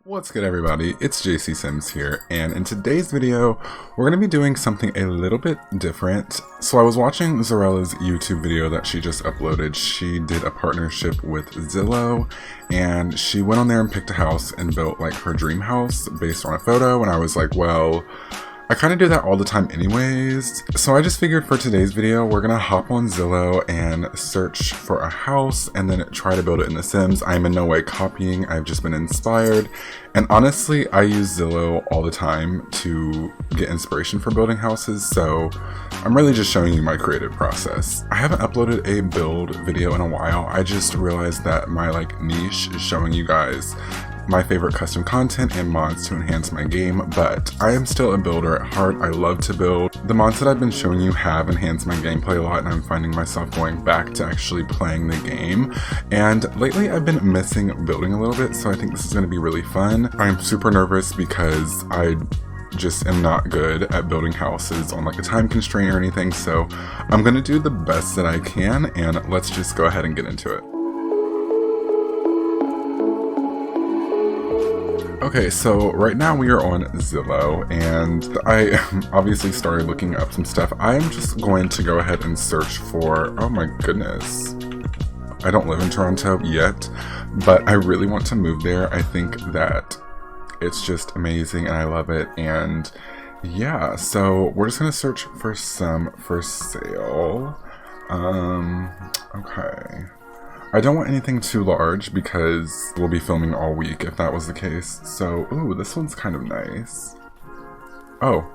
What's good, everybody? It's SIMS here, and in today's video we're going to be doing something a little bit different. So I was watching Zarela's YouTube video that she just uploaded. She did a partnership with ZILLOW, and she went on there and picked a house and built like her dream house based on a photo, and I was like, well, I kind of do that all the time anyways, so I just figured for today's video we're gonna hop on Zillow and search for a house and then try to build it in The Sims. I'm in no way copying, I've just been inspired, and honestly I use Zillow all the time to get inspiration for building houses, so I'm really just showing you my creative process. I haven't uploaded a build video in a while. I just realized that my niche is showing you guys my favorite custom content and mods to enhance my game, but I am still a builder at heart. I love to build. The mods that I've been showing you have enhanced my gameplay a lot, and I'm finding myself going back to actually playing the game. And lately I've been missing building a little bit, so I think this is going to be really fun. I'm super nervous because I just am not good at building houses on a time constraint or anything, so I'm going to do the best that I can, and let's just go ahead and get into it. Okay, so right now we are on Zillow, and I obviously started looking up some stuff. I'm just going to go ahead and search for, oh my goodness, I don't live in Toronto yet, but I really want to move there. I think that it's just amazing and I love it, and yeah, so we're just gonna search for some for sale. Okay. I don't want anything too large because we'll be filming all week if that was the case. So, ooh, this one's kind of nice. Oh.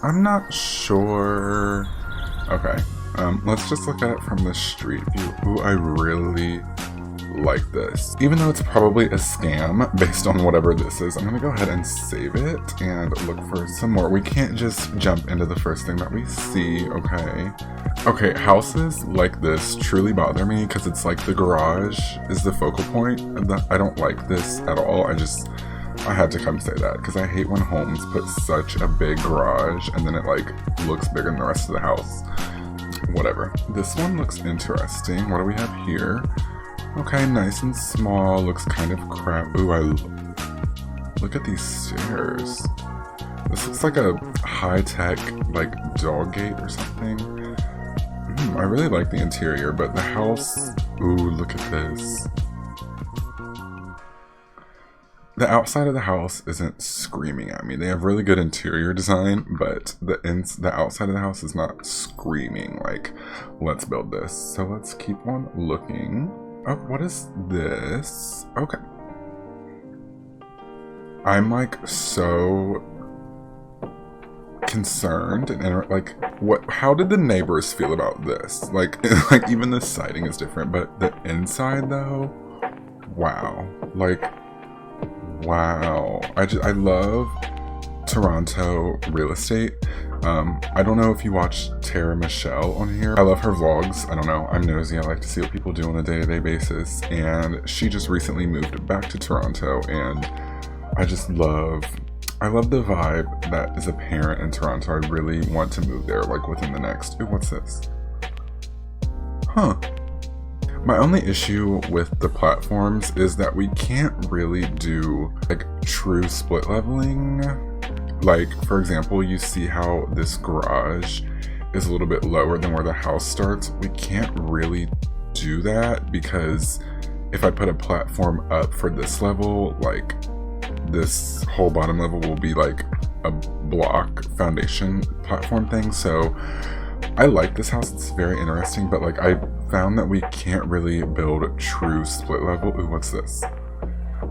I'm not sure. Okay, let's just look at it from the street view. Ooh, I really like this. Even though it's probably a scam based on whatever this is, I'm gonna go ahead and save it and look for some more. We can't just jump into the first thing that we see, okay? Okay, houses like this truly bother me because it's like the garage is the focal point. I don't like this at all. I had to come say that because I hate when homes put such a big garage and then it looks bigger than the rest of the house. Whatever. This one looks interesting. What do we have here? Okay, nice and small, looks kind of crap. Ooh, look at these stairs. This looks like a high-tech, dog gate or something. I really like the interior, but the house, ooh, look at this. The outside of the house isn't screaming at me. They have really good interior design, but the outside of the house is not screaming let's build this. So let's keep on looking. Oh, what is this? Okay. I'm so concerned and how did the neighbors feel about this? Even the siding is different, but the inside though, wow. Wow. I love Toronto real estate. I don't know if you watch Tara Michelle on here. I love her vlogs. I don't know, I'm nosy. I like to see what people do on a day-to-day basis, and she just recently moved back to Toronto, and I love the vibe that is apparent in Toronto. I really want to move there within the next, ooh, what's this? Huh. My only issue with the platforms is that we can't really do true split leveling. For example, you see how this garage is a little bit lower than where the house starts. We can't really do that because if I put a platform up for this level, this whole bottom level will be a block foundation platform thing. So I like this house, it's very interesting, but I found that we can't really build true split level. Ooh, what's this?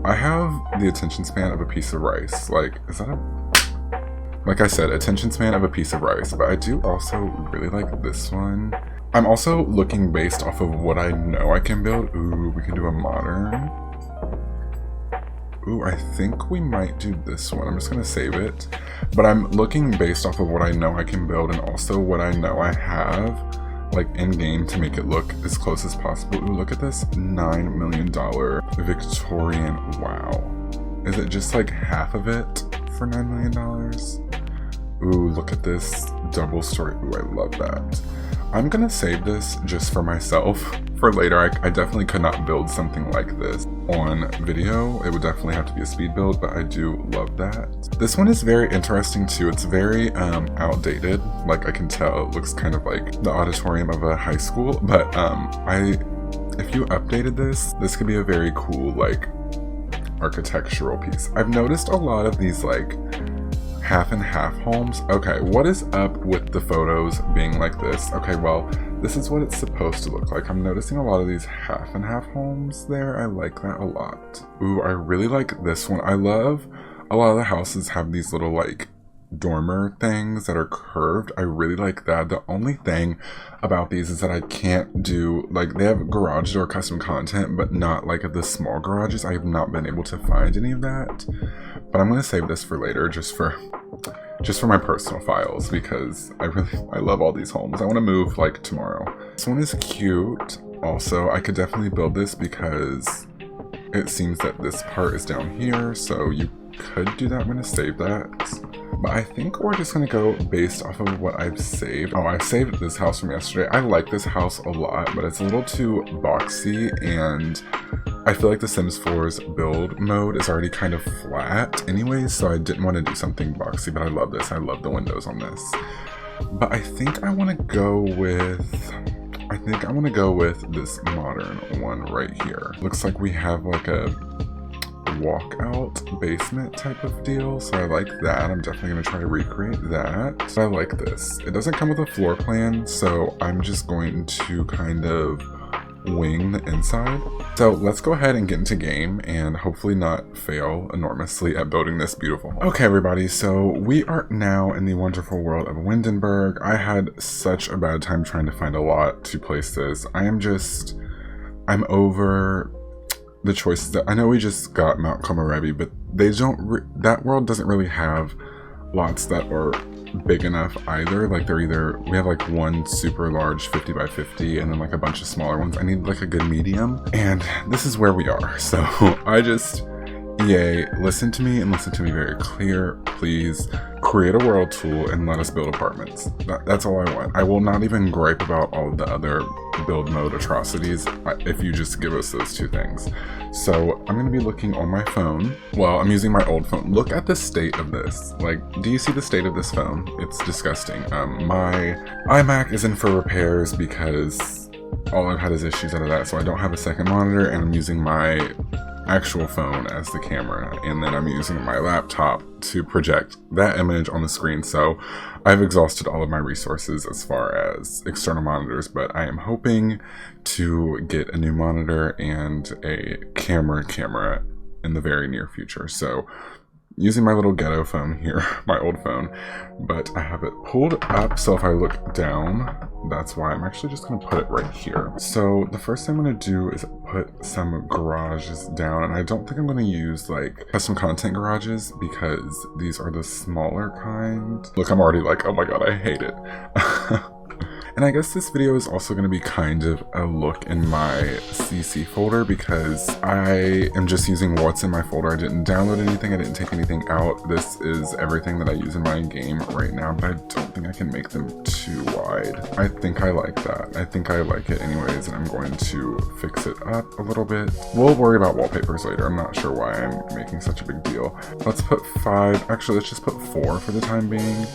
I have the attention span of a piece of rice. Is that like I said, attention span of a piece of rice, but I do also really like this one. I'm also looking based off of what I know I can build. Ooh, we can do a modern. Ooh, I think we might do this one. I'm just gonna save it. But I'm looking based off of what I know I can build and also what I know I have, in game, to make it look as close as possible. Ooh, look at this $9 million Victorian. Wow. Is it just half of it for $9 million? Ooh, look at this double story. Ooh, I love that. I'm gonna save this just for myself for later. I definitely could not build something like this on video. It would definitely have to be a speed build, but I do love that. This one is very interesting too. It's very outdated. Like I can tell it looks kind of like the auditorium of a high school, but if you updated this could be a very cool like architectural piece. I've noticed a lot of these like half and half homes. Okay, what is up with the photos being like this? Okay, well, this is what it's supposed to look like. I'm noticing a lot of these half and half homes there. I like that a lot. Ooh, I really like this one. I love a lot of the houses have these little like dormer things that are curved. I really like that. The only thing about these is that I can't do, like, they have garage door custom content, but not like the small garages. I have not been able to find any of that, but I'm going to save this for later, just for my personal files, because I love all these homes. I want to move like tomorrow. This one is cute. Also, I could definitely build this because it seems that this part is down here, so you could do that. I'm going to save that. But I think we're just going to go based off of what I've saved. Oh, I saved this house from yesterday. I like this house a lot, but it's a little too boxy, and I feel like the Sims 4's build mode is already kind of flat anyways, so I didn't want to do something boxy, but I love this. I love the windows on this. But I think I want to go with this modern one right here. Looks like we have like a walkout basement type of deal, so I like that. I'm definitely going to try to recreate that. I like this. It doesn't come with a floor plan, so I'm just going to kind of wing the inside. So let's go ahead and get into game and hopefully not fail enormously at building this beautiful home. Okay everybody, so we are now in the wonderful world of Windenburg. I had such a bad time trying to find a lot to place this. I'm over the choices that I know. We just got Mount Komorebi, but that world doesn't really have lots that are big enough either. Like we have like one super large 50 by 50 and then like a bunch of smaller ones. I need like a good medium, and this is where we are. So yay, listen to me and listen to me very clear. Please create a world tool and let us build apartments. That's all I want. I will not even gripe about all of the other build mode atrocities if you just give us those two things. So I'm going to be looking on my phone. Well, I'm using my old phone. Look at the state of this. Like, do you see the state of this phone? It's disgusting. My iMac is in for repairs because all I've had is issues out of that, so I don't have a second monitor, and I'm using my actual phone as the camera, and then I'm using my laptop to project that image on the screen. So I've exhausted all of my resources as far as external monitors, but I am hoping to get a new monitor and a camera in the very near future. So using my little ghetto phone here, my old phone, but I have it pulled up, so if I look down, that's why I'm actually just going to put it right here. So the first thing I'm going to do is put some garages down, and I don't think I'm going to use like custom content garages because these are the smaller kind. Look, I'm already like, oh my god, I hate it. And I guess this video is also going to be kind of a look in my CC folder because I am just using what's in my folder. I didn't download anything, I didn't take anything out. This is everything that I use in my game right now, but I don't think I can make them too wide. I think I like that. I think I like it anyways, and I'm going to fix it up a little bit. We'll worry about wallpapers later. I'm not sure why I'm making such a big deal. Let's put 5, actually let's just put 4 for the time being.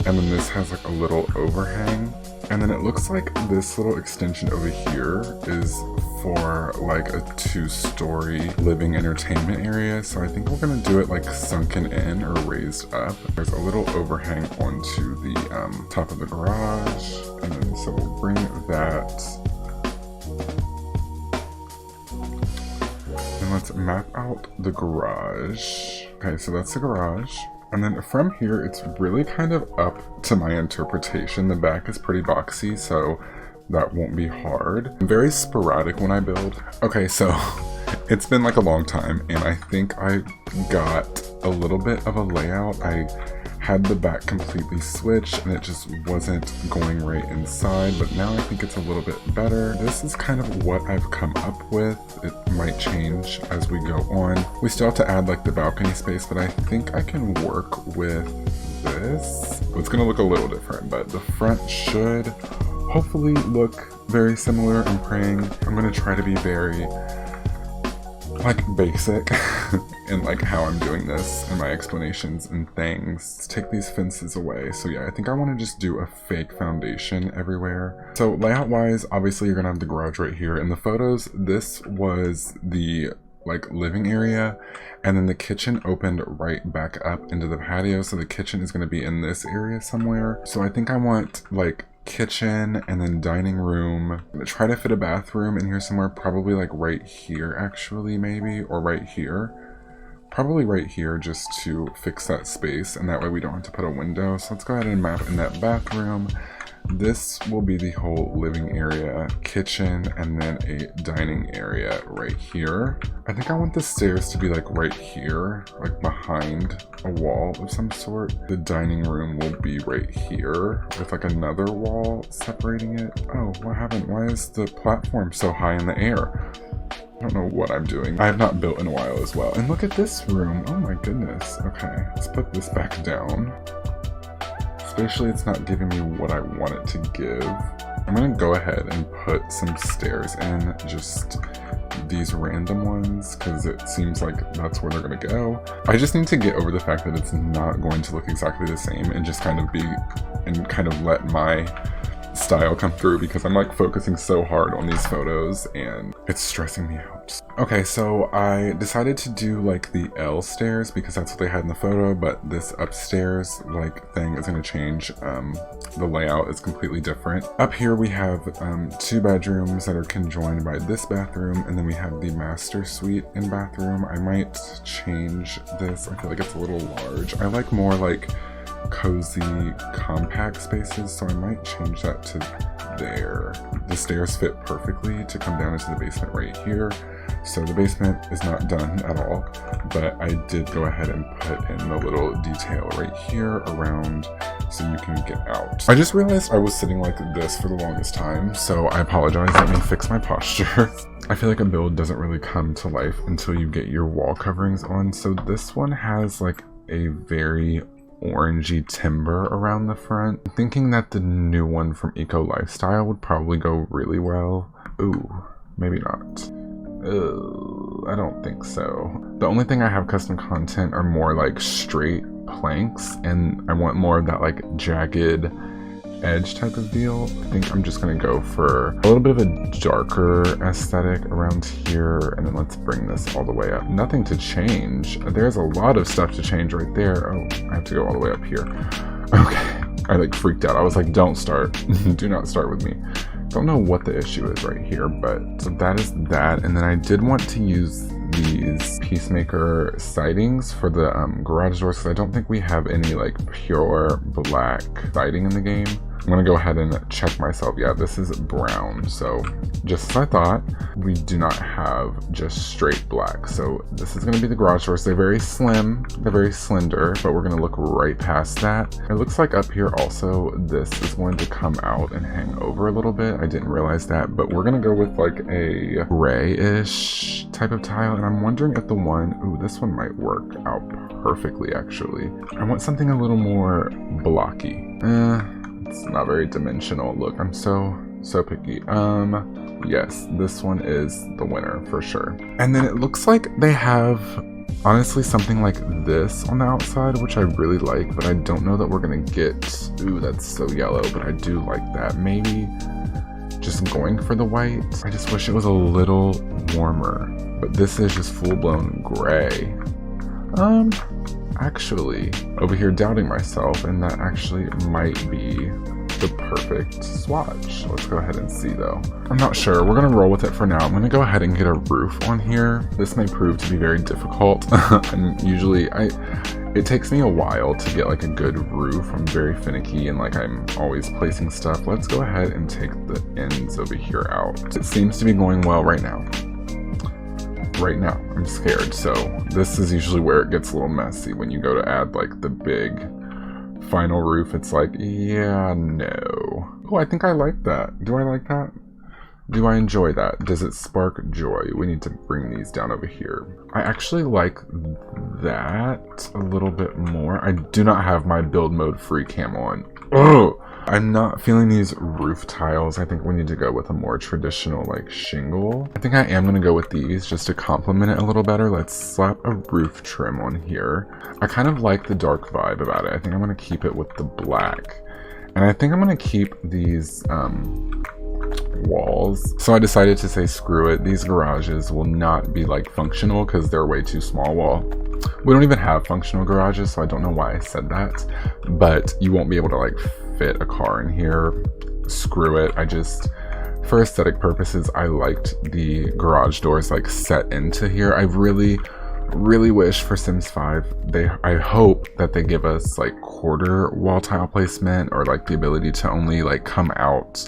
And then this has like a little overhang. And then it looks like this little extension over here is for like a 2-story living entertainment area. So I think we're gonna do it like sunken in or raised up. There's a little overhang onto the top of the garage. And then so we'll bring that. And let's map out the garage. Okay, so that's the garage. And then from here, it's really kind of up to my interpretation. The back is pretty boxy, so that won't be hard. I'm very sporadic when I build. Okay, so it's been like a long time, and I think I got a little bit of a layout. I had the back completely switched, and it just wasn't going right inside, but now I think it's a little bit better. This is kind of what I've come up with. It might change as we go on. We still have to add like the balcony space, but I think I can work with this. It's gonna look a little different, but the front should hopefully look very similar. I'm praying. I'm gonna try to be very like basic in like how I'm doing this and my explanations and things. Let's take these fences away. So yeah, I think I want to just do a fake foundation everywhere. So layout wise, obviously you're gonna have the garage right here. In the photos, this was the like living area, and then the kitchen opened right back up into the patio, so the kitchen is going to be in this area somewhere. So I think I want like kitchen and then dining room. I'm gonna try to fit a bathroom in here somewhere, probably like right here actually, maybe, or right here. Probably right here, just to fix that space, and that way we don't have to put a window. So let's go ahead and map in that bathroom. This will be the whole living area, kitchen, and then a dining area right here. I think I want the stairs to be like right here, like behind a wall of some sort. The dining room will be right here with like another wall separating it. Oh, what happened? Why is the platform so high in the air? I don't know what I'm doing. I have not built in a while as well. And look at this room. Oh my goodness. Okay, let's put this back down. Spatially, it's not giving me what I want it to give. I'm gonna go ahead and put some stairs in, just these random ones, because it seems like that's where they're gonna go. I just need to get over the fact that it's not going to look exactly the same and just kind of be, and kind of let my style come through, because I'm like focusing so hard on these photos and it's stressing me out. Okay, so I decided to do like the L stairs because that's what they had in the photo, but this upstairs like thing is going to change. The layout is completely different. Up here we have 2 bedrooms that are conjoined by this bathroom, and then we have the master suite and bathroom. I might change this. I feel like it's a little large. I like more like cozy compact spaces, so I might change that to there. The stairs fit perfectly to come down into the basement right here, so the basement is not done at all, but I did go ahead and put in the little detail right here around so you can get out. I just realized I was sitting like this for the longest time, so I apologize. Let me fix my posture. I feel like a build doesn't really come to life until you get your wall coverings on, so this one has like a very orangey timber around the front. I'm thinking that the new one from Eco Lifestyle would probably go really well. Ooh, maybe not. I don't think so. The only thing I have custom content are more like straight planks, and I want more of that like jagged edge type of deal. I think I'm just gonna go for a little bit of a darker aesthetic around here, and then let's bring this all the way up. Nothing to change. There's a lot of stuff to change right there. Oh, I have to go all the way up here. Okay, I like freaked out. I was like, don't start. Do not start with me. Don't know what the issue is right here, but so that is that. And then I did want to use these Peacemaker sidings for the garage doors, because I don't think we have any like pure black siding in the game. I'm gonna go ahead and check myself. Yeah, this is brown, so just as I thought. We do not have just straight black, so this is gonna be the garage doors. They're very slim, they're very slender, but we're gonna look right past that. It looks like up here also this is going to come out and hang over a little bit. I didn't realize that, but we're gonna go with like a grayish type of tile, and I'm wondering if the one, ooh, this one might work out perfectly actually. I want something a little more blocky. It's not very dimensional. Look, I'm so picky. Yes, this one is the winner for sure. And then it looks like they have honestly something like this on the outside, which I really like, but I don't know that we're gonna get, ooh, that's so yellow, but I do like that. Maybe just going for the white. I just wish it was a little warmer, but this is just full-blown gray. Actually, over here doubting myself, and that actually might be the perfect swatch. Let's go ahead and see though. I'm not sure. We're gonna roll with it for now. I'm gonna go ahead and get a roof on here. This may prove to be very difficult. And usually it takes me a while to get like a good roof. I'm very finicky and like I'm always placing stuff. Let's go ahead and take the ends over here out. It seems to be going well right now. I'm scared. So this is usually where it gets a little messy when you go to add like the big final roof. It's like, yeah, no. Oh, I think I like that. Do I like that? Do I enjoy that? Does it spark joy? We need to bring these down over here. I actually like that a little bit more. I do not have my build mode free cam on. Oh, I'm not feeling these roof tiles. I think we need to go with a more traditional like shingle. I think I am gonna go with these just to complement it a little better. Let's slap a roof trim on here. I kind of like the dark vibe about it. I think I'm gonna keep it with the black. And I think I'm gonna keep these walls. So I decided to say screw it. These garages will not be like functional because they're way too small. Well, we don't even have functional garages, so I don't know why I said that, but you won't be able to like fit a car in here. Screw it. I just, for aesthetic purposes, I liked the garage doors like set into here. I really wish for Sims 5 I hope that they give us like quarter wall tile placement, or like the ability to only like come out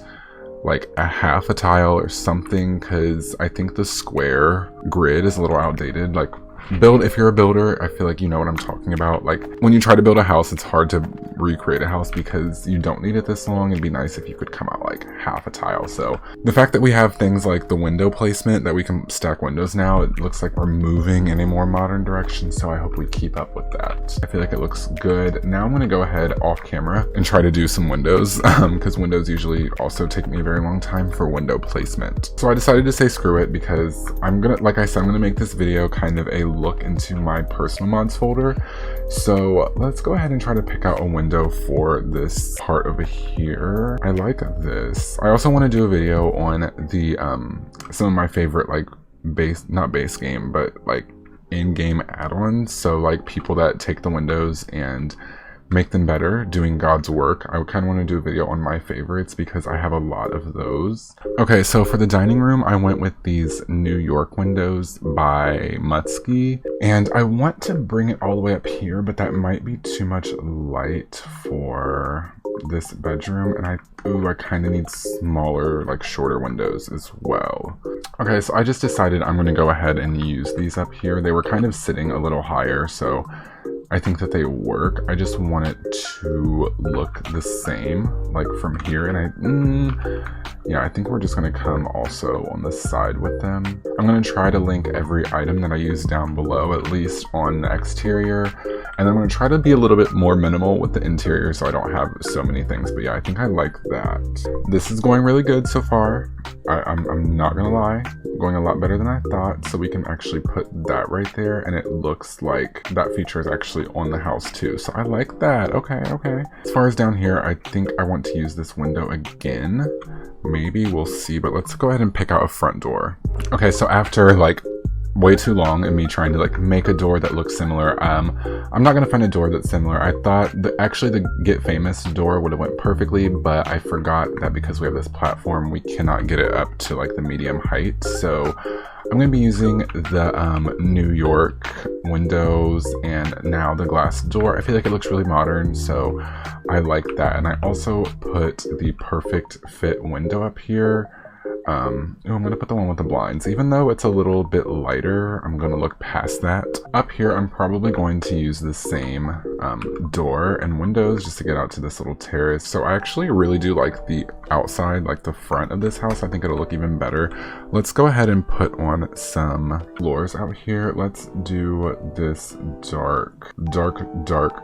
like a half a tile or something, because I think the square grid is a little outdated. Like, if you're a builder, I feel like you know what I'm talking about. Like, when you try to build a house, it's hard to recreate a house because you don't need it this long. It'd be nice if you could come out like half a tile. So the fact that we have things like the window placement, that we can stack windows now, it looks like we're moving in a more modern direction. So I hope we keep up with that. I feel like it looks good. Now I'm gonna go ahead off camera and try to do some windows because windows usually also take me a very long time for window placement. So I decided to say screw it because I'm gonna, like I said, I'm gonna make this video kind of a look into my personal mods folder. So let's go ahead and try to pick out a window for this part over here. I like this. I also want to do a video on the some of my favorite like not base game, but like in-game add-ons. So like people that take the windows and make them better, doing God's work. I kind of want to do a video on my favorites because I have a lot of those. Okay, so for the dining room, I went with these New York windows by Mutsky, and I want to bring it all the way up here, but that might be too much light for this bedroom, and I kind of need smaller, like shorter windows as well. Okay, so I just decided I'm going to go ahead and use these up here. They were kind of sitting a little higher, so I think that they work. I just want it to look the same, like from here, and yeah, I think we're just gonna come also on the side with them. I'm gonna try to link every item that I use down below, at least on the exterior, and I'm gonna try to be a little bit more minimal with the interior so I don't have so many things. But yeah, I think I like that. This is going really good so far. I'm not gonna lie, going a lot better than I thought. So we can actually put that right there, and it looks like that feature is actually on the house too. So I like that. Okay. As far as down here, I think I want to use this window again. Maybe, we'll see, but let's go ahead and pick out a front door. Okay, so after like way too long and me trying to like make a door that looks similar, I'm not gonna find a door that's similar. I thought that actually the Get Famous door would have went perfectly, but I forgot that because we have this platform, we cannot get it up to like the medium height. So I'm going to be using the New York windows and now the glass door. I feel like it looks really modern, so I like that. And I also put the perfect fit window up here. I'm going to put the one with the blinds. Even though it's a little bit lighter, I'm going to look past that. Up here, I'm probably going to use the same door and windows just to get out to this little terrace. So I actually really do like the outside, like the front of this house. I think it'll look even better. Let's go ahead and put on some floors out here. Let's do this dark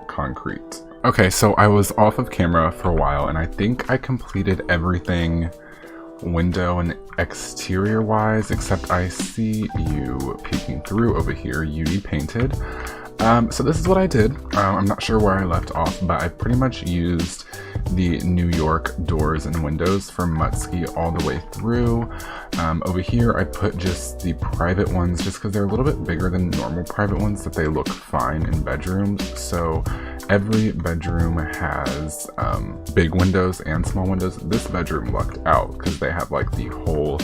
concrete. Okay, so I was off of camera for a while, and I think I completed everything window and exterior wise, except I see you peeking through over here. You need painted. So this is what I did. I'm not sure where I left off, but I pretty much used the New York doors and windows from Mutsky all the way through. Over here I put just the private ones just because they're a little bit bigger than normal private ones, that they look fine in bedrooms. So every bedroom has big windows and small windows. This bedroom lucked out because they have like the whole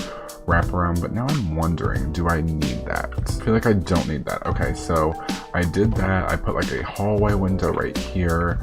wraparound, but now I'm wondering, do I need that? I feel like I don't need that. Okay, so I did that. I put like a hallway window right here.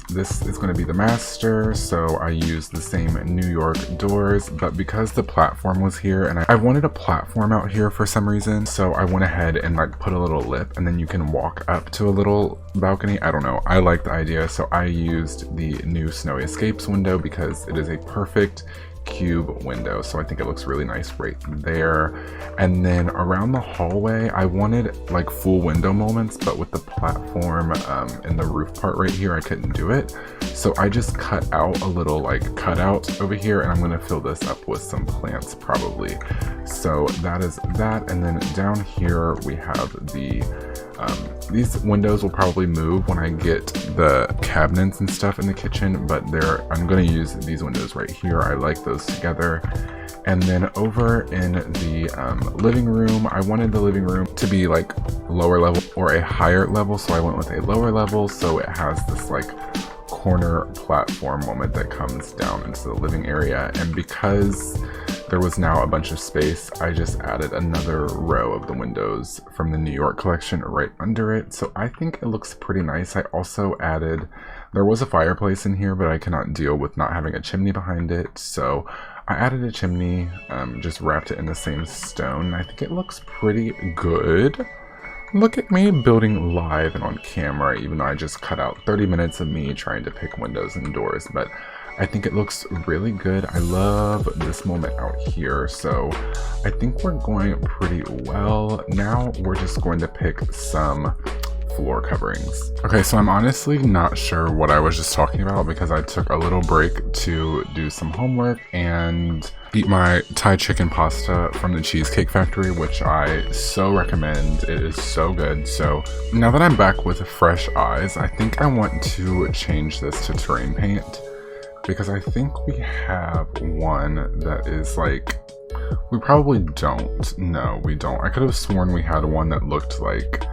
This is going to be the master, so I used the same New York doors, but because the platform was here and I wanted a platform out here for some reason, so I went ahead and like put a little lip and then you can walk up to a little balcony. I don't know, I like the idea, so I used the new Snowy Escapes window because it is a perfect cube window, so I think it looks really nice right there. And then around the hallway, I wanted like full window moments, but with the platform in the roof part right here, I couldn't do it. So I just cut out a little like cutout over here, and I'm gonna fill this up with some plants probably. So that is that. And then down here we have the these windows will probably move when I get the cabinets and stuff in the kitchen, but I'm going to use these windows right here. I like those together. And then over in the living room, I wanted the living room to be like lower level or a higher level, so I went with a lower level, so it has this like corner platform moment that comes down into the living area. And because there was now a bunch of space, I just added another row of the windows from the New York collection right under it. So I think it looks pretty nice. I also added, there was a fireplace in here, but I cannot deal with not having a chimney behind it. So I added a chimney, just wrapped it in the same stone. I think it looks pretty good. Look at me building live and on camera, even though I just cut out 30 minutes of me trying to pick windows and doors, but I think it looks really good. I love this moment out here, so I think we're going pretty well. Now we're just going to pick some floor coverings. Okay, so I'm honestly not sure what I was just talking about because I took a little break to do some homework and eat my Thai chicken pasta from the Cheesecake Factory, which I so recommend. It is so good. So now that I'm back with fresh eyes, I think I want to change this to terrain paint, because I think we have one that is like, we probably don't. No, we don't. I could have sworn we had one that looked like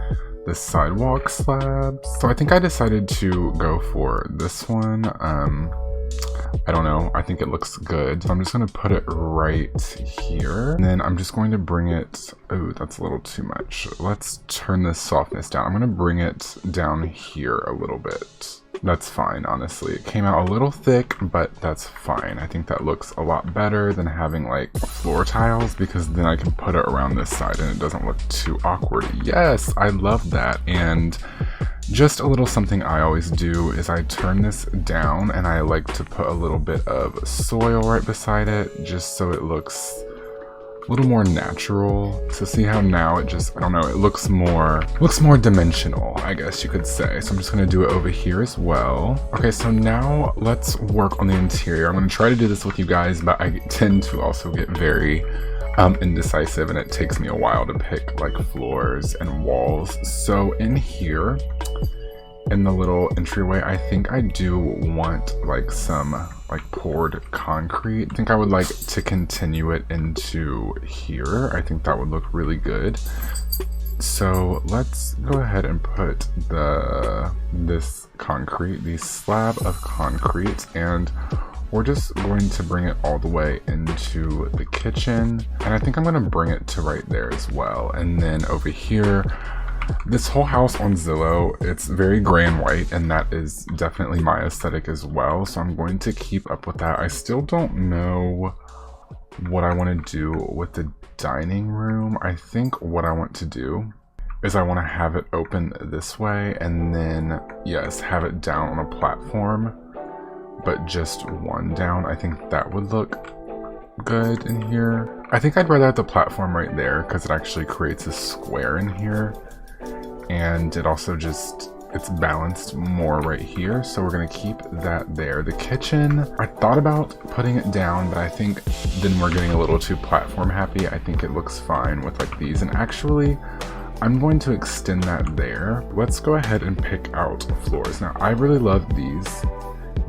the sidewalk slabs. So I think I decided to go for this one. I don't know. I think it looks good. So I'm just going to put it right here. And then I'm just going to bring it. Oh, that's a little too much. Let's turn this softness down. I'm going to bring it down here a little bit. That's fine, honestly. It came out a little thick, but that's fine. I think that looks a lot better than having like floor tiles, because then I can put it around this side and it doesn't look too awkward. Yes, I love that. And just a little something I always do is I turn this down and I like to put a little bit of soil right beside it, just so it looks a little more natural. So see how now it just, I don't know, it looks more dimensional, I guess you could say. So I'm just gonna do it over here as well. Okay, so now let's work on the interior. I'm gonna try to do this with you guys, but I tend to also get very indecisive, and it takes me a while to pick like floors and walls. So in here, in the little entryway, I think I do want like some like poured concrete. I think I would like to continue it into here. I think that would look really good. So let's go ahead and put this slab of concrete, and we're just going to bring it all the way into the kitchen. And I think I'm going to bring it to right there as well. And then over here, this whole house on Zillow, it's very gray and white, and that is definitely my aesthetic as well. So I'm going to keep up with that. I still don't know what I want to do with the dining room. I think what I want to do is I want to have it open this way, and then, yes, have it down on a platform, but just one down. I think that would look good in here. I think I'd rather have the platform right there because it actually creates a square in here. And it also just, it's balanced more right here, so we're gonna keep that there. The kitchen, I thought about putting it down, but I think then we're getting a little too platform happy. I think it looks fine with like these, and actually I'm going to extend that there. Let's go ahead and pick out floors. Now I really love these.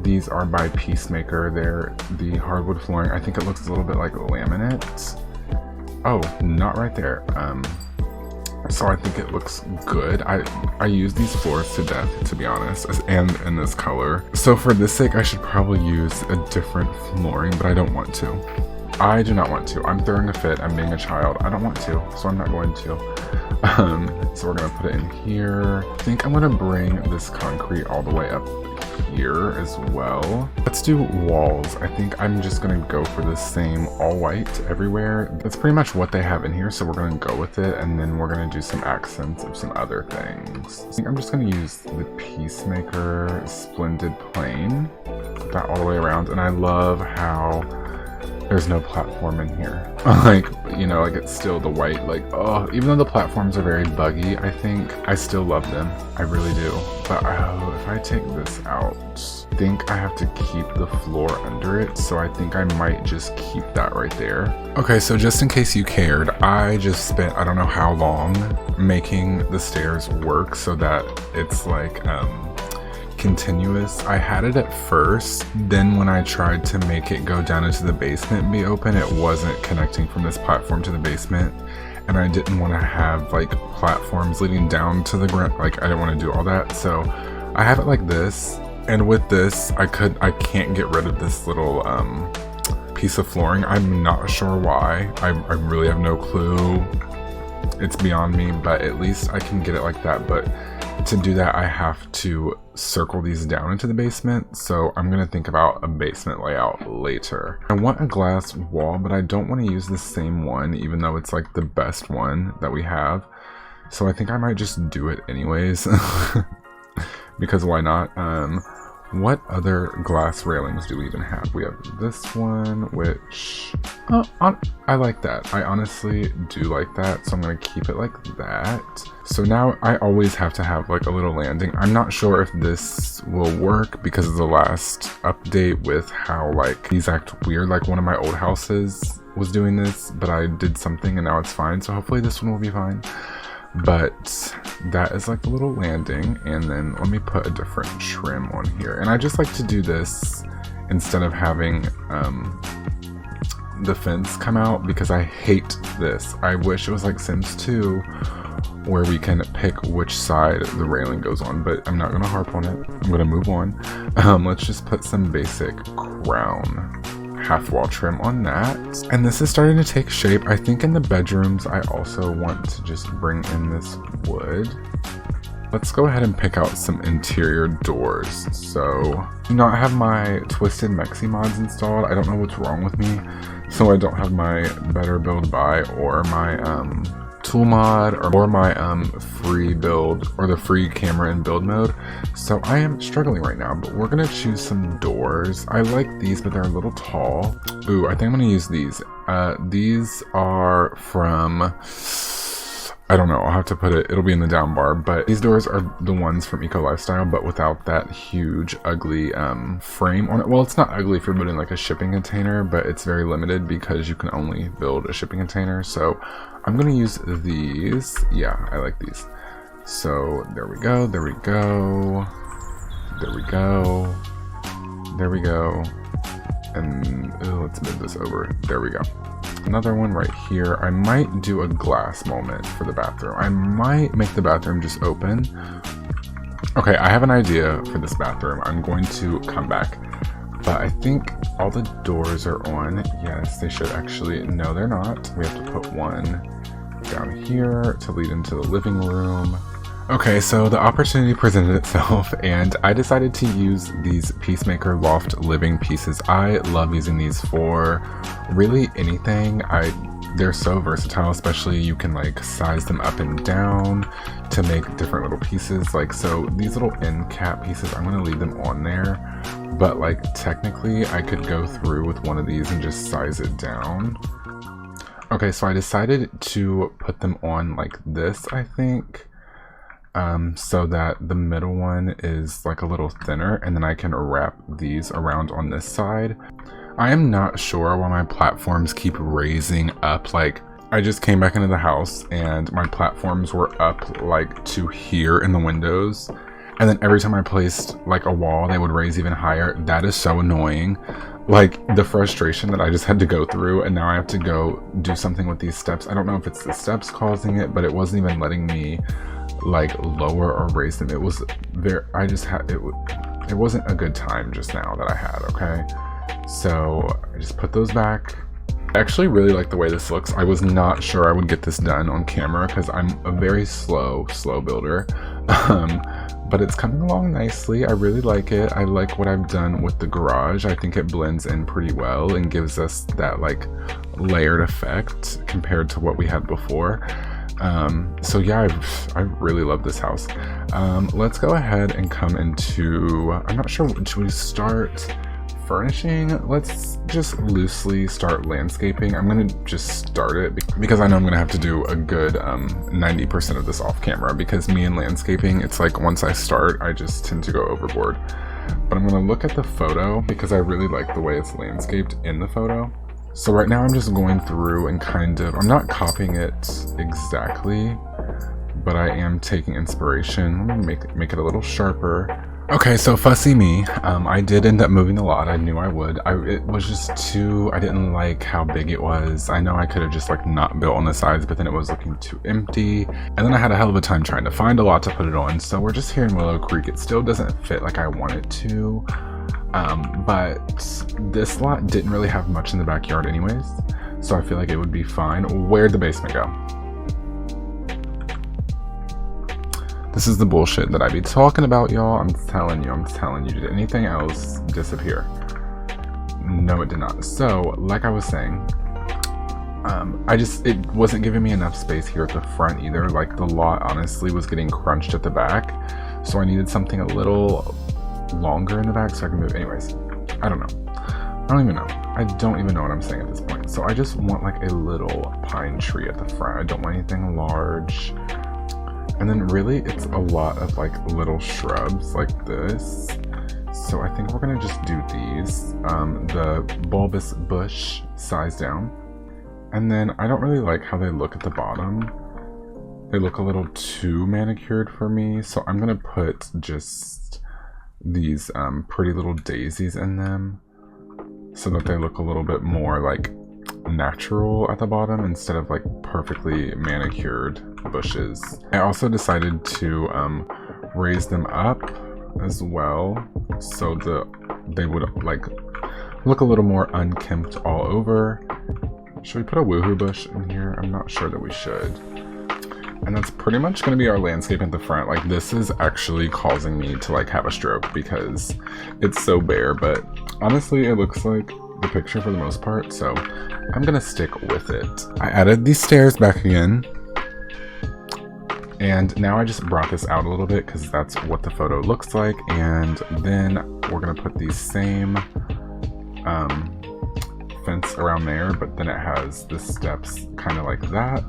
These are by Peacemaker. They're the hardwood flooring. I think it looks a little bit like laminate. Oh, not right there. So I think it looks good. I use these floors to death, to be honest, and in this color. So for this sake, I should probably use a different flooring, but I don't want to. I do not want to. I'm throwing a fit. I'm being a child. I don't want to, so I'm not going to. So we're gonna put it in here. I think I'm gonna bring this concrete all the way up here as well. Let's do walls. I think I'm just gonna go for the same all white everywhere. That's pretty much what they have in here, so we're gonna go with it, and then we're gonna do some accents of some other things. I think I'm just gonna use the Peacemaker Splendid Plain, put that all the way around. And I love how there's no platform in here. Like, you know, like it's still the white, like, oh, even though the platforms are very buggy, I think I still love them. I really do. But oh, if I take this out, I think I have to keep the floor under it. So I think I might just keep that right there. Okay, so just in case you cared, I just spent, I don't know how long making the stairs work so that it's like, continuous. I had it at first, then when I tried to make it go down into the basement and be open, it wasn't connecting from this platform to the basement, and I didn't want to have like platforms leading down to the ground. Like, I didn't want to do all that, so I have it like this. And with this, I can't get rid of this little piece of flooring. I'm not sure why. I really have no clue. It's beyond me, but at least I can get it like that. But to do that, I have to circle these down into the basement, so I'm gonna think about a basement layout later. I want a glass wall, but I don't want to use the same one, even though it's like the best one that we have. So I think I might just do it anyways, because why not? What other glass railings do we even have? We have this one, which I like that. I honestly do like that, so I'm gonna keep it like that. So now I always have to have like a little landing. I'm not sure if this will work because of the last update with how like these act weird. Like one of my old houses was doing this, but I did something and now it's fine. So hopefully this one will be fine. But that is like a little landing, and then let me put a different trim on here. And I just like to do this instead of having the fence come out, because I hate this. I wish it was like Sims 2 where we can pick which side the railing goes on, but I'm not going to harp on it. I'm going to move on. Let's just put some basic crown half wall trim on that. And this is starting to take shape. I think in the bedrooms I also want to just bring in this wood. Let's go ahead and pick out some interior doors. So I do not have my Twisted Mexi mods installed. I don't know what's wrong with me, so I don't have my Better Build By or my tool mod or my free build or the free camera and build mode. So I am struggling right now, but we're gonna choose some doors. I like these, but they're a little tall. Ooh, I think I'm gonna use these. These are from, I don't know, I'll have to put it, it'll be in the down bar, but these doors are the ones from Eco Lifestyle, but without that huge ugly frame on it. Well, it's not ugly if you're building like a shipping container, but it's very limited because you can only build a shipping container. So I'm gonna use these. Yeah, I like these. So there we go, there we go, there we go, there we go. And let's move this over. There we go. Another one right here. I might do a glass moment for the bathroom. I might make the bathroom just open. Okay, I have an idea for this bathroom. I'm going to come back, but I think all the doors are on. Yes, they should actually. No, they're not. We have to put one down here to lead into the living room. Okay, so the opportunity presented itself and I decided to use these Peacemaker Loft living pieces. I love using these for really anything. They're so versatile, especially you can like size them up and down to make different little pieces. Like, so these little end cap pieces, I'm gonna leave them on there, but like technically I could go through with one of these and just size it down. Okay, so I decided to put them on like this, I think. So that the middle one is like a little thinner, and then I can wrap these around on this side. I am not sure why my platforms keep raising up. Like, I just came back into the house and my platforms were up like to here in the windows, and then every time I placed like a wall they would raise even higher. That is so annoying. Like, the frustration that I just had to go through, and now I have to go do something with these steps. I don't know if it's the steps causing it, but it wasn't even letting me like lower or raise them. It was there. I just had it wasn't a good time just now that I had. Okay, so I just put those back. I actually really like the way this looks. I was not sure I would get this done on camera because I'm a very slow builder, but it's coming along nicely. I really like it. I like what I've done with the garage. I think it blends in pretty well and gives us that like layered effect compared to what we had before. So yeah, I really love this house. Let's go ahead and come into, I'm not sure, should we start furnishing, let's just loosely start landscaping. I'm gonna just start it because I know I'm gonna have to do a good 90% of this off camera, because me and landscaping, it's like once I start, I just tend to go overboard. But I'm gonna look at the photo because I really like the way it's landscaped in the photo. So right now I'm just going through and kind of, I'm not copying it exactly, but I am taking inspiration. Let me make it a little sharper. Okay, so fussy me. I did end up moving a lot. I knew I would. It was just too, I didn't like how big it was. I know I could have just like not built on the sides, but then it was looking too empty. And then I had a hell of a time trying to find a lot to put it on. So we're just here in Willow Creek. It still doesn't fit like I want it to. But this lot didn't really have much in the backyard anyways. So I feel like it would be fine. Where'd the basement go? This is the bullshit that I be talking about, y'all. I'm telling you. Did anything else disappear? No, it did not. So, like I was saying, it wasn't giving me enough space here at the front either. Like, the lot honestly was getting crunched at the back. So I needed something a little longer in the back so I can move. Anyways, I don't know. I don't even know. I don't even know what I'm saying at this point. So I just want like a little pine tree at the front. I don't want anything large. And then really it's a lot of like little shrubs like this. So I think we're gonna just do these. The bulbous bush size down. And then I don't really like how they look at the bottom. They look a little too manicured for me. So I'm gonna put just these pretty little daisies in them so that they look a little bit more like natural at the bottom instead of like perfectly manicured bushes. I also decided to raise them up as well so they would like look a little more unkempt all over. Should we put a woohoo bush in here? I'm not sure that we should. And that's pretty much going to be our landscape at the front. Like, this is actually causing me to like have a stroke because it's so bare, but honestly it looks like the picture for the most part, so I'm gonna stick with it. I added these stairs back again, and now I just brought this out a little bit because that's what the photo looks like. And then we're gonna put these same fence around there, but then it has the steps kind of like that.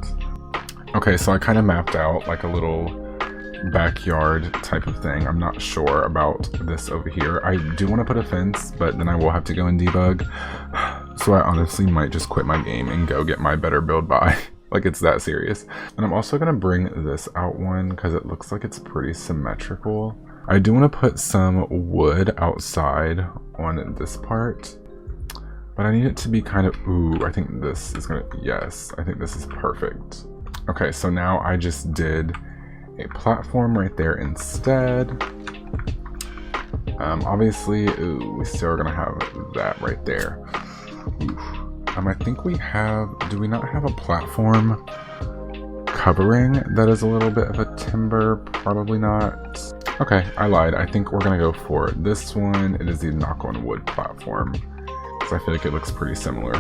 Okay, so I kind of mapped out like a little backyard type of thing. I'm not sure about this over here. I do want to put a fence, but then I will have to go and debug. So I honestly might just quit my game and go get my better build by. Like, it's that serious. And I'm also going to bring this out one because it looks like it's pretty symmetrical. I do want to put some wood outside on this part, but I need it to be kind of, ooh, I think this is gonna, yes, I think this is perfect. Okay, so now I just did a platform right there instead. Obviously, ooh, we still are gonna have that right there. Oof. I think we have, do we not have a platform covering that is a little bit of a timber? Probably not. Okay, I lied. I think we're gonna go for this one. It is the knock on wood platform, because I feel like it looks pretty similar.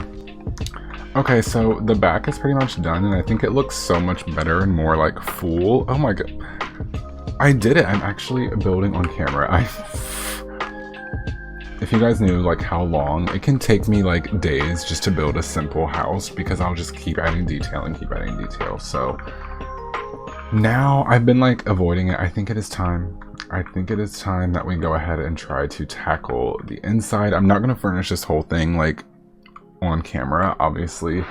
Okay, so the back is pretty much done, and I think it looks so much better and more like full. Oh my god. I did it. I'm actually building on camera. If you guys knew like how long it can take me, like days just to build a simple house, because I'll just keep adding detail and keep adding detail. So now I've been like avoiding it. I think it is time. I think it is time that we go ahead and try to tackle the inside. I'm not going to furnish this whole thing like on camera, obviously,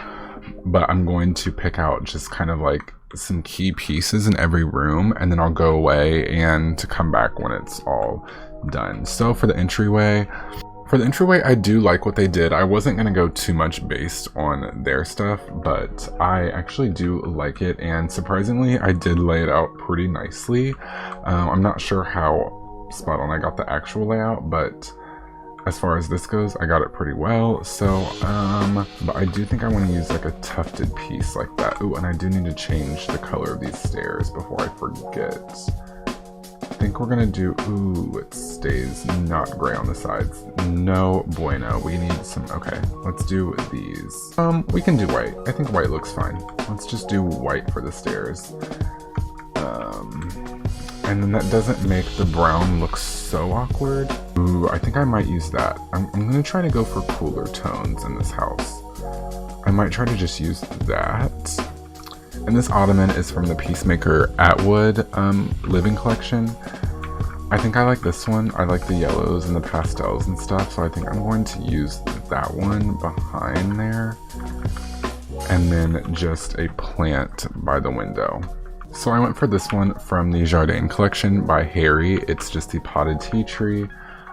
but I'm going to pick out just kind of like some key pieces in every room, and then I'll go away and to come back when it's all done. So for the entryway, I do like what they did. I wasn't going to go too much based on their stuff, but I actually do like it, and surprisingly I did lay it out pretty nicely. I'm not sure how spot on I got the actual layout, but as far as this goes, I got it pretty well. So, but I do think I want to use like a tufted piece like that. Ooh, and I do need to change the color of these stairs before I forget. I think we're gonna do, ooh, it stays not gray on the sides. No bueno, we need some, okay, let's do these. We can do white. I think white looks fine. Let's just do white for the stairs. And then that doesn't make the brown look so awkward. Ooh, I think I might use that. I'm gonna try to go for cooler tones in this house. I might try to just use that. And this ottoman is from the Peacemaker Atwood living collection. I think I like this one. I like the yellows and the pastels and stuff, so I think I'm going to use that one behind there. And then just a plant by the window. So I went for this one from the Jardin collection by Harry. It's just the potted tea tree.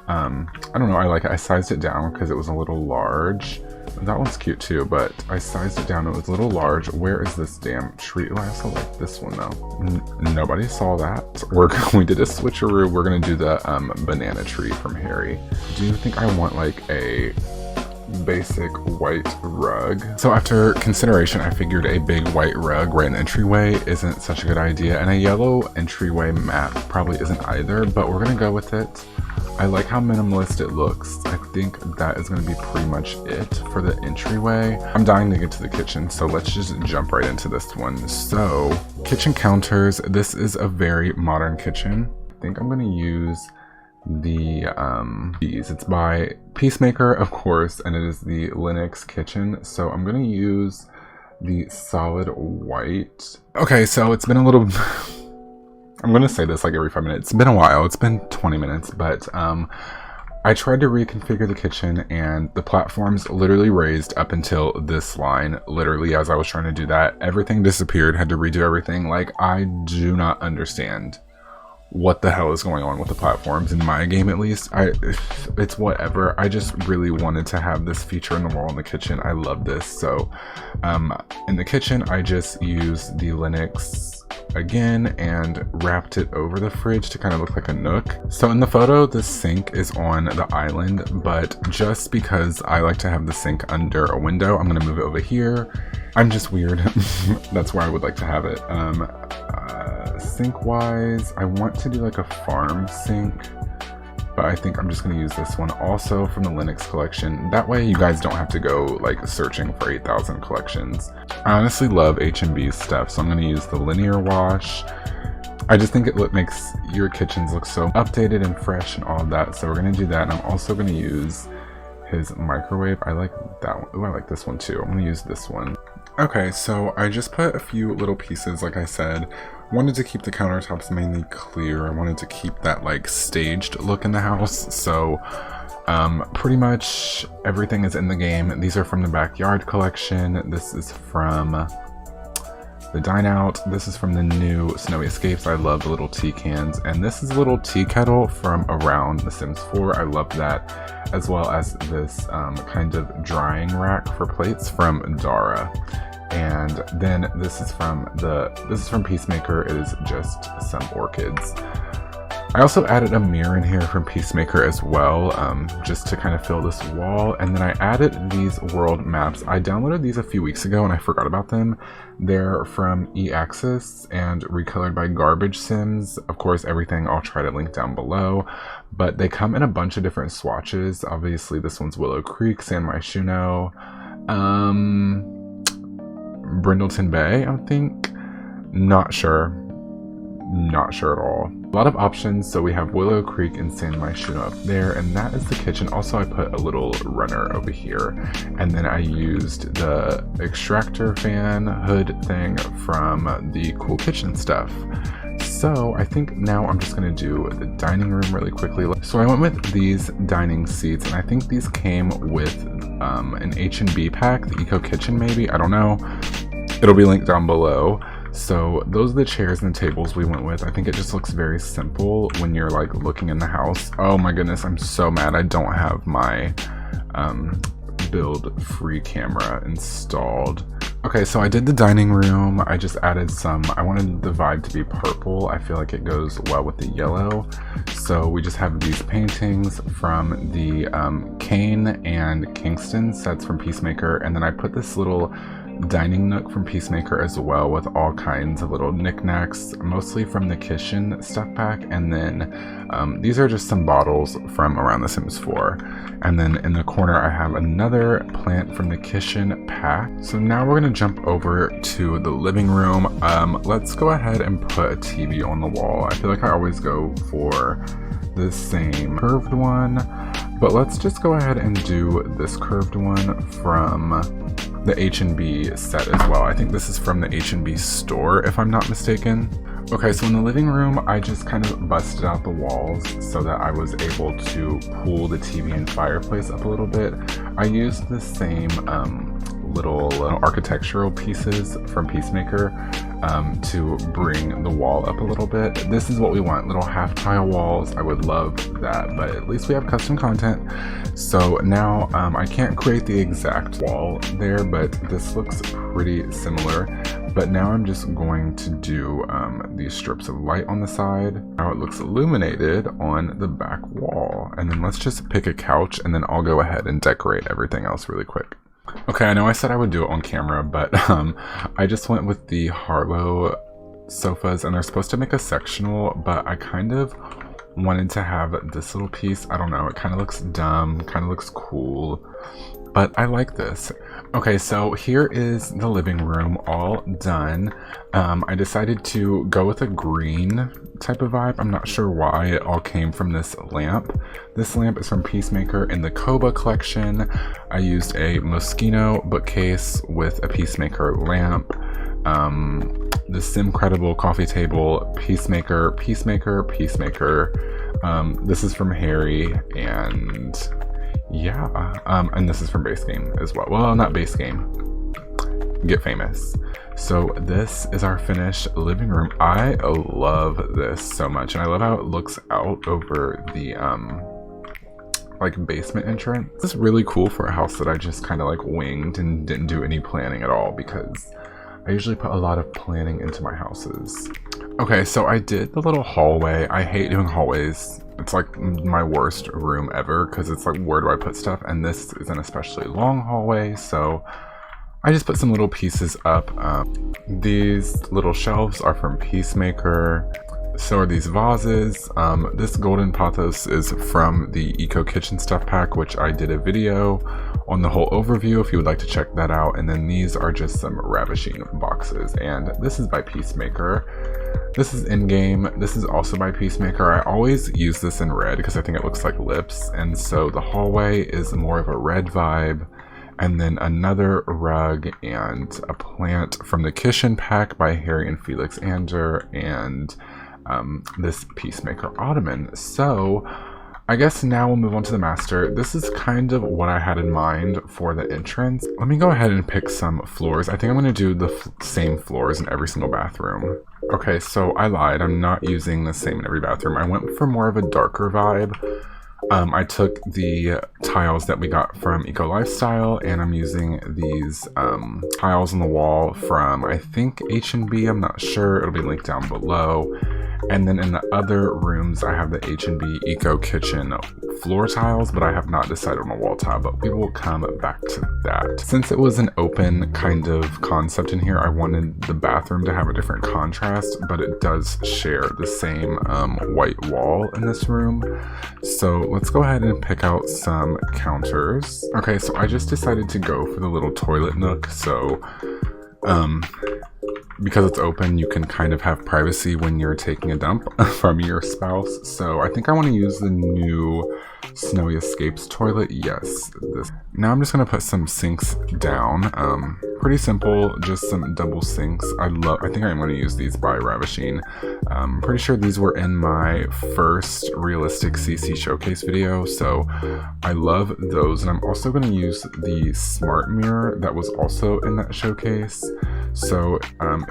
I don't know, I like it. I sized it down because it was a little large. That one's cute too, but I sized it down. It was a little large. Where is this damn tree? Oh, I also like this one though. Nobody saw that. We did a switcheroo. We're gonna do the banana tree from Harry. Do you think I want like a basic white rug? So after consideration, I figured a big white rug right in the entryway isn't such a good idea, and a yellow entryway mat probably isn't either, but we're gonna go with it. I like how minimalist it looks. I think that is going to be pretty much it for the entryway. I'm dying to get to the kitchen, so let's just jump right into this one. So, kitchen counters. This is a very modern kitchen. I think I'm going to use these. It's by Peacemaker, of course, and it is the Linux kitchen. So I'm going to use the solid white. Okay, so it's been a little... I'm going to say this like every 5 minutes. It's been a while. It's been 20 minutes, but I tried to reconfigure the kitchen and the platforms literally raised up until this line. Literally, as I was trying to do that, everything disappeared, had to redo everything. Like, I do not understand what the hell is going on with the platforms in my game, at least. It's whatever. I just really wanted to have this feature in the wall in the kitchen. I love this. So in the kitchen, I just used the Linux again and wrapped it over the fridge to kind of look like a nook. So in the photo, the sink is on the island, but just because I like to have the sink under a window, I'm gonna move it over here. I'm just weird. That's where I would like to have it. Sink wise, I want to do like a farm sink, but I think I'm just going to use this one, also from the Linux collection. That way you guys don't have to go like searching for 8,000 collections. I honestly love H&B's stuff, so I'm going to use the linear wash. I just think it makes your kitchens look so updated and fresh and all of that, so we're going to do that. And I'm also going to use his microwave. I like that one. Ooh, I like this one too. I'm going to use this one. Okay, so I just put a few little pieces, like I said. Wanted to keep the countertops mainly clear. I wanted to keep that like staged look in the house. So pretty much everything is in the game. These are from the Backyard collection. This is from the Dine Out. This is from the new Snowy Escapes. I love the little tea cans. And this is a little tea kettle from around The Sims 4. I love that. As well as this kind of drying rack for plates from Dara. And then this is from Peacemaker. It is just some orchids. I also added a mirror in here from Peacemaker as well, just to kind of fill this wall. And then I added these world maps. I downloaded these a few weeks ago and I forgot about them. They're from eAccess and recolored by Garbage Sims. Of course, everything I'll try to link down below. But they come in a bunch of different swatches. Obviously, this one's Willow Creek, San Myshuno, Brindleton Bay, I think. Not sure at all. A lot of options. So we have Willow Creek and San Myshuno up there, and that is the kitchen. Also, I put a little runner over here, and then I used the extractor fan hood thing from the Cool Kitchen stuff. So I think now I'm just going to do the dining room really quickly. So I went with these dining seats, and I think these came with an H&B pack, the Eco Kitchen maybe, I don't know. It'll be linked down below. So those are the chairs and the tables we went with. I think it just looks very simple when you're like looking in the house. Oh my goodness, I'm so mad I don't have my build free camera installed. Okay, so I did the dining room. I just added some, I wanted the vibe to be purple. I feel like it goes well with the yellow. So we just have these paintings from the Kane and Kingston sets from Peacemaker. And then I put this little dining nook from Peacemaker as well, with all kinds of little knickknacks, mostly from the kitchen stuff pack. And then these are just some bottles from around The Sims 4. And then in the corner I have another plant from the kitchen pack. So now we're going to jump over to the living room. Let's go ahead and put a TV on the wall. I feel like I always go for the same curved one, but let's just go ahead and do this curved one from the H&B set as well. I think this is from the H&B store, if I'm not mistaken. Okay, so in the living room, I just kind of busted out the walls so that I was able to pull the TV and fireplace up a little bit. I used the same little architectural pieces from Peacemaker to bring the wall up a little bit. This is what we want, little half tile walls. I would love that, but at least we have custom content. So now I can't create the exact wall there, but this looks pretty similar. But now I'm just going to do these strips of light on the side. Now it looks illuminated on the back wall. And then let's just pick a couch, and then I'll go ahead and decorate everything else really quick. Okay, I know I said I would do it on camera, but I just went with the Harlow sofas, and they're supposed to make a sectional, but I kind of wanted to have this little piece. I don't know, it kind of looks dumb, kind of looks cool, but I like this. Okay, so here is the living room all done. I decided to go with a green type of vibe. I'm not sure why. It all came from this lamp. This lamp is from Peacemaker in the Koba collection. I used a Moschino bookcase with a Peacemaker lamp. The Simcredible coffee table, Peacemaker, Peacemaker, Peacemaker. This is from Harry, and yeah, and this is from Base Game as well. Well, not Base Game, Get Famous. So this is our finished living room. I love this so much, and I love how it looks out over the like basement entrance. This is really cool for a house that I just kind of like winged and didn't do any planning at all, because I usually put a lot of planning into my houses. Okay, so I did the little hallway. I hate doing hallways. It's like my worst room ever, because it's like, where do I put stuff? And this is an especially long hallway, so I just put some little pieces up. These little shelves are from Peacemaker. So are these vases. This golden pothos is from the Eco Kitchen Stuff Pack, which I did a video on the whole overview if you would like to check that out. And then these are just some ravishing boxes, and this is by Peacemaker. This is in-game. This is also by Peacemaker. I always use this in red because I think it looks like lips, and so the hallway is more of a red vibe. And then another rug and a plant from the Kitchen Pack by Harry and Felix Ander, and this Peacemaker ottoman. So I guess now we'll move on to the master. This is kind of what I had in mind for the entrance. Let me go ahead and pick some floors. I think I'm going to do the same floors in every single bathroom. Okay, so I lied. I'm not using the same in every bathroom. I went for more of a darker vibe. I took the tiles that we got from Eco Lifestyle, and I'm using these tiles on the wall from, I think, H&B. I'm not sure. It'll be linked down below. And then in the other rooms, I have the H&B Eco Kitchen floor tiles, but I have not decided on a wall tile, but we will come back to that. Since it was an open kind of concept in here, I wanted the bathroom to have a different contrast, but it does share the same white wall in this room. So let's go ahead and pick out some counters. Okay, so I just decided to go for the little toilet nook. So because it's open, you can kind of have privacy when you're taking a dump from your spouse. So I think I want to use the new Snowy Escapes toilet. Yes, this. Now I'm just going to put some sinks down. Pretty simple, just some double sinks. I think I'm going to use these by Ravishing. Pretty sure these were in my first realistic CC showcase video, so I love those. And I'm also going to use the smart mirror that was also in that showcase. So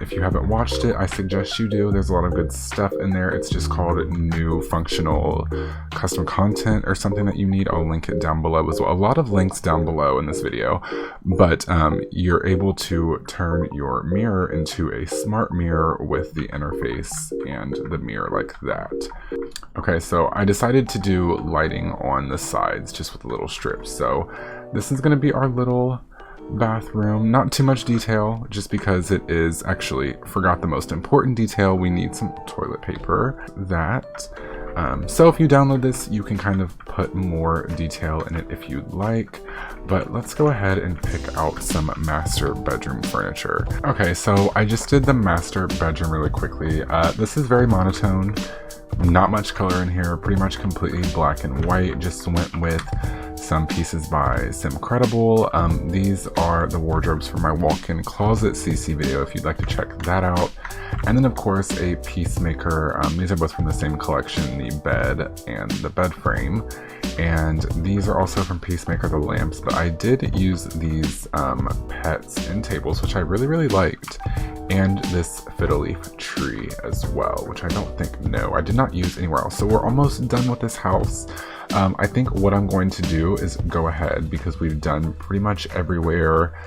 if you haven't watched it, I suggest you do. There's a lot of good stuff in there. It's just called New Functional Custom Content or something that you need. I'll link it down below as well. A lot of links down below in this video, but you're able to turn your mirror into a smart mirror with the interface and the mirror like that. Okay, so I decided to do lighting on the sides just with a little strip. So this is going to be our little bathroom. Not too much detail, just because it is actually, forgot the most important detail. We need some toilet paper. So if you download this, you can kind of put more detail in it if you'd like. But let's go ahead and pick out some master bedroom furniture. Okay, so I just did the master bedroom really quickly. This is very monotone. Not much color in here, pretty much completely black and white. Just went with some pieces by SIMS. These are the wardrobes for my walk-in closet CC video if you'd like to check that out. And then of course a Peacemaker. These are both from the same collection, the bed and the bed frame. And these are also from Peacemaker, the lamps, but I did use these pets and tables, which I really liked. And this fiddle leaf tree as well, which I don't think, no, I did not use anywhere else. So we're almost done with this house. I think what I'm going to do is go ahead, because we've done pretty much everywhere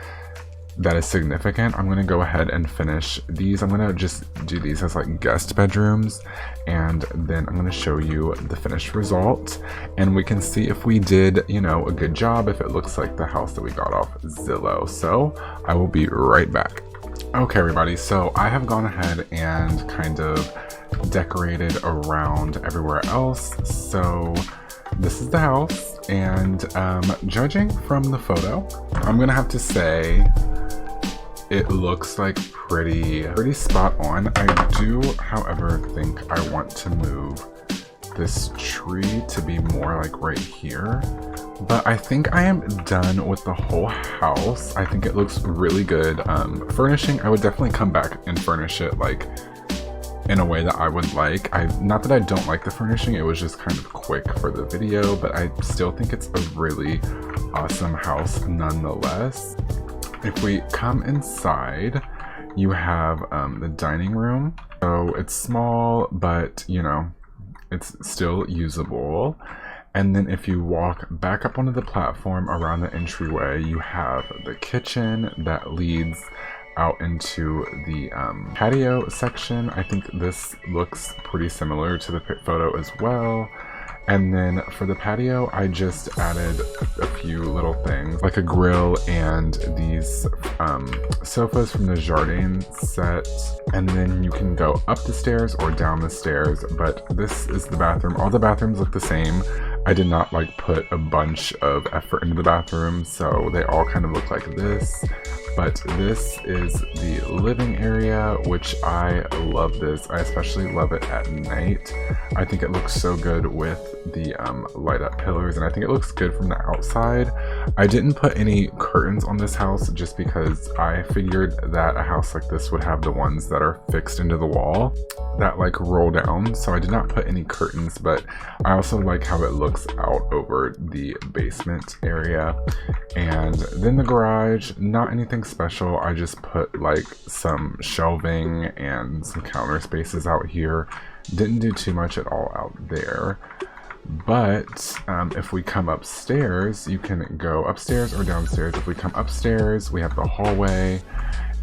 that is significant. I'm going to go ahead and finish these. I'm going to just do these as like guest bedrooms, and then I'm going to show you the finished result, and we can see if we did, you know, a good job, if it looks like the house that we got off Zillow. So I will be right back. Okay everybody, so I have gone ahead and kind of decorated around everywhere else. So this is the house, and judging from the photo, I'm gonna have to say it looks like pretty spot on. I do, however, think I want to move this tree to be more like right here. But I think I am done with the whole house. I think it looks really good. Furnishing, I would definitely come back and furnish it like in a way that I would like. Not that I don't like the furnishing, it was just kind of quick for the video, but I still think it's a really awesome house nonetheless. If we come inside, you have the dining room. So it's small, but you know, it's still usable. And then if you walk back up onto the platform around the entryway, you have the kitchen that leads out into the patio section. I think this looks pretty similar to the photo as well. And then for the patio, I just added a few little things like a grill and these sofas from the Jardin set. And then you can go up the stairs or down the stairs, but this is the bathroom. All the bathrooms look the same. I did not like put a bunch of effort into the bathroom, so they all kind of look like this. But this is the living area, which I love this. I especially love it at night. I think it looks so good with the light up pillars, and I think it looks good from the outside. I didn't put any curtains on this house just because I figured that a house like this would have the ones that are fixed into the wall that like roll down. So I did not put any curtains, but I also like how it looks out over the basement area. And then the garage, not anything special. I just put like some shelving and some counter spaces out here. Didn't do too much at all out there. But if we come upstairs, you can go upstairs or downstairs. If we come upstairs, we have the hallway,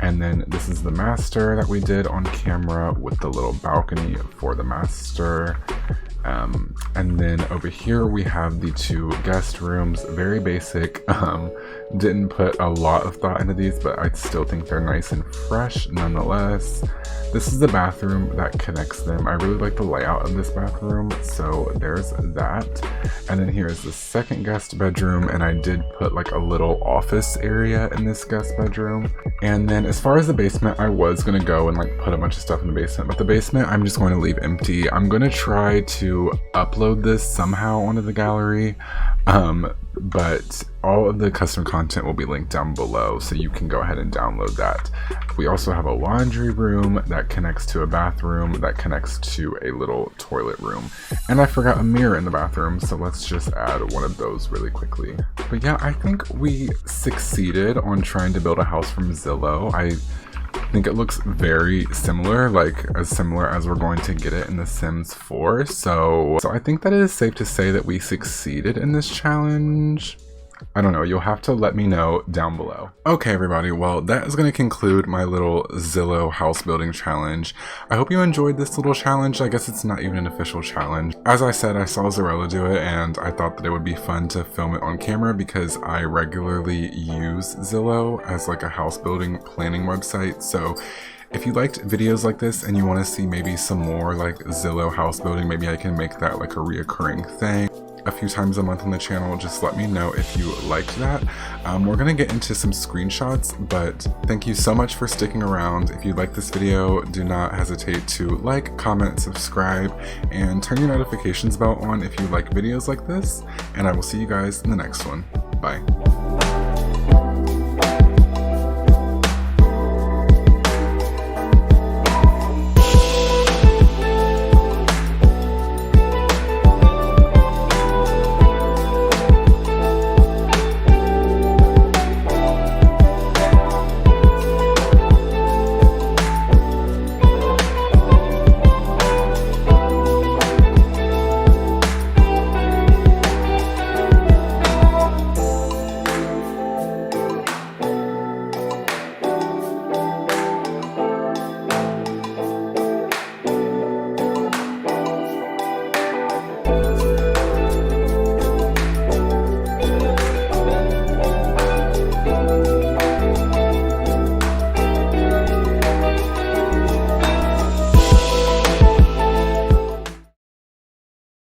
and then this is the master that we did on camera with the little balcony for the master. And then over here we have the two guest rooms, very basic. Didn't put a lot of thought into these, but I still think they're nice and fresh nonetheless. This is the bathroom that connects them. I really like the layout of this bathroom, so there's that. And then here's the second guest bedroom, and I did put like a little office area in this guest bedroom. And then as far as the basement, I was gonna go and like put a bunch of stuff in the basement, but the basement I'm just going to leave empty. I'm gonna try to upload this somehow onto the gallery, but all of the custom content will be linked down below, so you can go ahead and download that. We also have a laundry room that connects to a bathroom that connects to a little toilet room. And I forgot a mirror in the bathroom, so let's just add one of those really quickly. But yeah, I think we succeeded on trying to build a house from Zillow. I think it looks very similar, like as similar as we're going to get it in The Sims 4. So I think that it is safe to say that we succeeded in this challenge. I don't know, you'll have to let me know down below. Okay everybody, well that is going to conclude my little Zillow house building challenge. I hope you enjoyed this little challenge. I guess it's not even an official challenge. As I said, I saw Zillow do it and I thought that it would be fun to film it on camera because I regularly use Zillow as like a house building planning website. So if you liked videos like this and you want to see maybe some more like Zillow house building, maybe I can make that like a reoccurring thing a few times a month on the channel. Just let me know if you liked that. We're gonna get into some screenshots, but thank you so much for sticking around. If you like this video, do not hesitate to like, comment, subscribe, and turn your notifications bell on if you like videos like this, and I will see you guys in the next one. Bye.